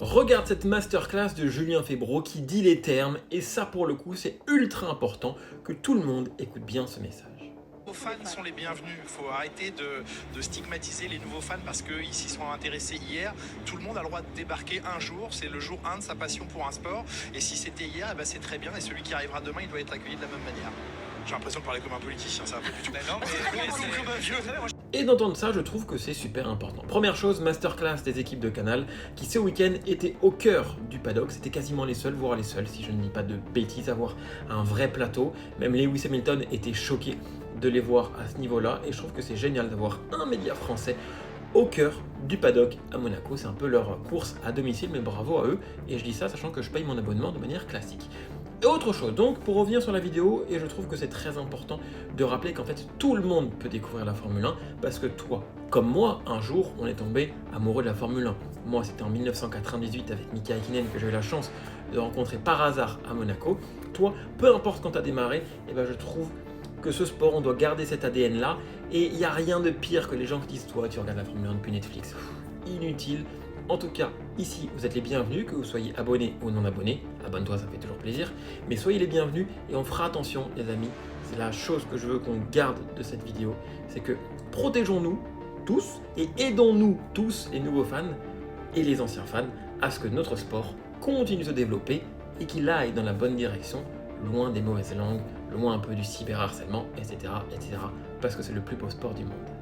Regarde cette masterclass de Julien Febvreau qui dit les termes, et ça pour le coup c'est ultra important que tout le monde écoute bien ce message. Les nouveaux fans sont les bienvenus. Il faut arrêter de stigmatiser les nouveaux fans parce qu'ils s'y sont intéressés hier. Tout le monde a le droit de débarquer un jour. C'est le jour 1 de sa passion pour un sport. Et si c'était hier, eh ben c'est très bien. Et celui qui arrivera demain, il doit être accueilli de la même manière. J'ai l'impression de parler comme un politicien, ça va pas du tout. Comme un vieux. Et d'entendre ça, je trouve que c'est super important. Première chose, masterclass des équipes de Canal qui ce week-end étaient au cœur du paddock. C'était quasiment les seuls, voire les seuls, si je ne dis pas de bêtises, à avoir un vrai plateau. Même Lewis Hamilton était choqué de les voir à ce niveau-là. Et je trouve que c'est génial d'avoir un média français au cœur du paddock à Monaco. C'est un peu leur course à domicile, mais bravo à eux. Et je dis ça sachant que je paye mon abonnement de manière classique. Et autre chose, donc pour revenir sur la vidéo, et je trouve que c'est très important de rappeler qu'en fait tout le monde peut découvrir la Formule 1 parce que toi, comme moi, un jour on est tombé amoureux de la Formule 1. Moi c'était en 1998 avec Mika Häkkinen que j'ai eu la chance de rencontrer par hasard à Monaco. Toi, peu importe quand tu as démarré, et ben je trouve que ce sport, on doit garder cet ADN là, et il n'y a rien de pire que les gens qui disent toi tu regardes la Formule 1 depuis Netflix. Inutile. En tout cas, ici, vous êtes les bienvenus, que vous soyez abonné ou non abonné. Abonne-toi, ça fait toujours plaisir. Mais soyez les bienvenus et on fera attention, les amis. C'est la chose que je veux qu'on garde de cette vidéo. C'est que protégeons-nous tous et aidons-nous tous, les nouveaux fans et les anciens fans, à ce que notre sport continue de se développer et qu'il aille dans la bonne direction, loin des mauvaises langues, loin un peu du cyberharcèlement, etc., etc. Parce que c'est le plus beau sport du monde.